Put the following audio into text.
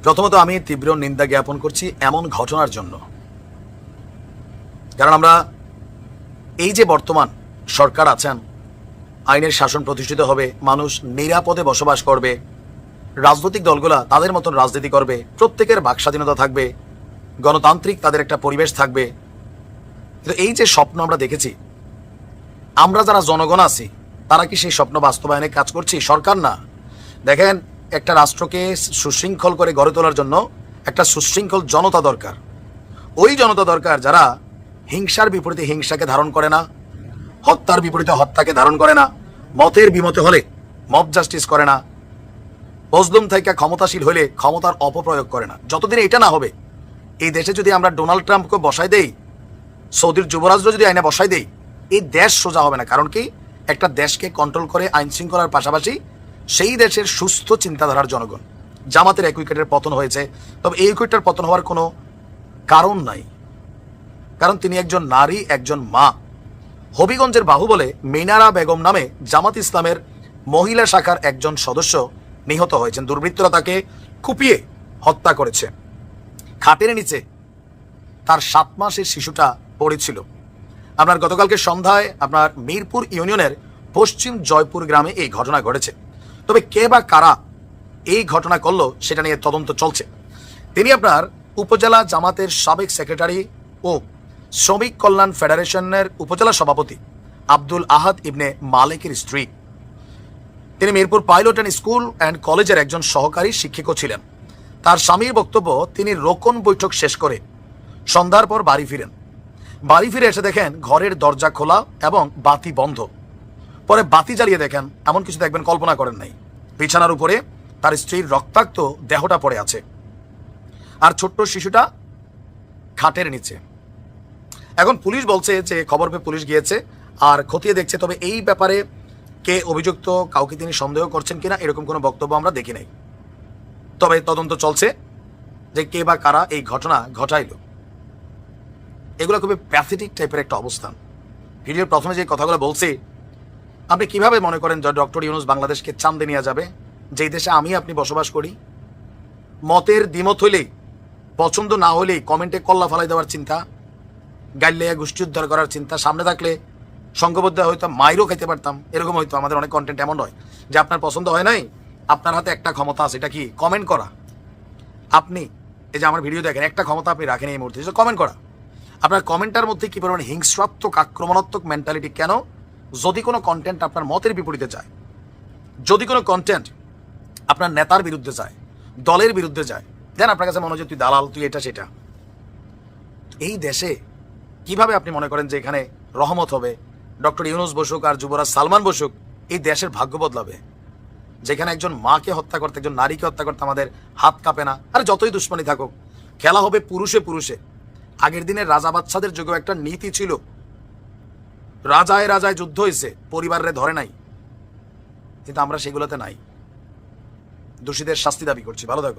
প্রথমত আমি তীব্র নিন্দা জ্ঞাপন করছি এমন ঘটনার জন্য। কারণ আমরা এই যে বর্তমান সরকার আছেন, আইনের শাসন প্রতিষ্ঠিত হবে, মানুষ নিরাপদে বসবাস করবে, রাজনৈতিক দলগুলা তাদের মতন রাজনীতি করবে, প্রত্যেকের বাক স্বাধীনতা থাকবে, গণতান্ত্রিক তাদের একটা পরিবেশ থাকবে। কিন্তু এই যে স্বপ্ন আমরা দেখেছি, আমরা যারা জনগণ আছি তারা কি সেই স্বপ্ন বাস্তবায়নে কাজ করছি? সরকার না। দেখেন, একটা রাষ্ট্রকে সুশৃঙ্খল করে গড়ে তোলার জন্য একটা সুশৃঙ্খল জনতা দরকার। ওই জনতা দরকার যারা হিংসার বিপরীতে হিংসাকে ধারণ করে না, হত্যার বিপরীতে হত্যাকে ধারণ করে না, মতের বিমতে হলে মব জাস্টিস করে না, মজলুম থেকে ক্ষমতাশীল হলে ক্ষমতার অপপ্রয়োগ করে না। যতদিন এটা না হবে, এই দেশে যদি আমরা ডোনাল্ড ট্রাম্পকে বসাই দেই, সৌদির যুবরাজরা যদি আইনে বসাই দেই, এই দেশ সোজা হবে না। কারণ কি, একটা দেশকে কন্ট্রোল করে আইন শৃঙ্খলার পাশাপাশি সেই দেশের সুস্থ চিন্তাধারার জনগণ। জামাতের 1 উইকেটের পতন হয়েছে, তবে এই উইকেটটার পতন হওয়ার কোনো কারণ নাই, কারণ তিনি একজন নারী, একজন মা। হবিগঞ্জের বাহুবলে মিনারা বেগম নামে জামাত ইসলামের মহিলা শাখার একজন সদস্য নিহত হয়েছেন। দুর্বৃত্তরা তাকে কুপিয়ে হত্যা করেছে। খাটের নিচে তার 7 মাসের শিশুটা পড়েছিল। আপনার গতকালকে সন্ধ্যায় আপনার মিরপুর ইউনিয়নের পশ্চিম জয়পুর গ্রামে এই ঘটনা ঘটেছে। তবে কে বা কারা এই ঘটনা করলো সেটা নিয়ে তদন্ত চলছে। তিনি আপনার উপজেলা জামাতের সাবেক সেক্রেটারি ও শ্রমিক কল্যাণ ফেডারেশনের উপজেলা সভাপতি আব্দুল আহাদ ইবনে মালিকের স্ত্রী। তিনি Mirpur pilot and school and কলেজের একজন সহকারী শিক্ষকও ছিলেন। তার স্বামীর বক্তব্য, তিনি রোকন বৈঠক শেষ করে সন্ধ্যার পর বাড়ি ফিরেন। বাড়ি ফিরে এসে দেখেন ঘরের দরজা খোলা এবং বাতি বন্ধ। পরে বাতি জ্বালিয়ে দেখেন এমন কিছু দেখবেন কল্পনা করেন নাই। বিছানার উপরে তার স্ত্রীর রক্তাক্ত দেহটা পড়ে আছে, আর ছোট্ট শিশুটা খাটের নিচে। এখন পুলিশ বলছে যে খবর পেয়ে পুলিশ গিয়েছে আর খতিয়ে দেখছে। তবে এই ব্যাপারে কে অভিযুক্ত, কাউকে তিনি সন্দেহ করছেন কিনা, এরকম কোনো বক্তব্য আমরা দেখি নাই। তবে তদন্ত চলছে যে কে বা কারা এই ঘটনা ঘটাইল। এগুলো খুবই প্যাথেটিক টাইপের একটা অবস্থান। ভিডিওর প্রথমে যে কথাগুলো বলছি, আপনি কিভাবে মনে করেন যে ডক্টর ইউনূস বাংলাদেশকে চাঁদে নিয়ে যাবে, যেই দেশে আমি আপনি বসবাস করি? মতের দ্বিমত হইলেই, পছন্দ না হলেই কমেন্টে কল্লা ফালাই দেওয়ার চিন্তা, গাইলেয়া গোষ্ঠী উদ্ধার করার চিন্তা। সামনে থাকলে সংঘবদ্ধ হয়তো মাইরও খেতে পারতাম, এরকম হয়তো। আমাদের অনেক কন্টেন্ট এমন হয় যে আপনার পছন্দ হয় নাই, আপনার হাতে একটা ক্ষমতা আছে, এটা কি? কমেন্ট করা। আপনি এই যে আমার ভিডিও দেখেন, একটা ক্ষমতা আপনি রাখেন এই মুহূর্তে, কমেন্ট করা। আপনার কমেন্টার মধ্যে কি পরিমাণ হিংস্রাত্মক আক্রমণাত্মক মেন্টালিটি কেন? যদি কোনো কন্টেন্ট আপনার মতের বিপরীতে যায়, যদি কোনো কন্টেন্ট আপনার নেতার বিরুদ্ধে যায়, দলের বিরুদ্ধে যায়, দেন আপনার কাছে মনে হয় তুই দালাল, তুই এটা সেটা। এই দেশে কিভাবে আপনি মনে করেন যে এখানে রহমত হবে? ডক্টর ইউনূস বসুক আর যুবরাজ সালমান বসুক, এই দেশের ভাগ্য বদলাবে? যেখানে একজন মাকে হত্যা করতে, একজন নারীকে হত্যা করতে আমাদের হাত কাঁপে না। আরে যতই দুশ্মনী থাকুক, খেলা হবে পুরুষে পুরুষে। আগের দিনের রাজা বাদশাদের যুগেও একটা নীতি ছিল, রাজায় রাজায় যুদ্ধ হয়েছে, পরিবারে ধরে নাই। কিন্তু আমরা সেগুলোতে নাই। দোষীদের শাস্তি দাবি করছি। ভালো থাকুন।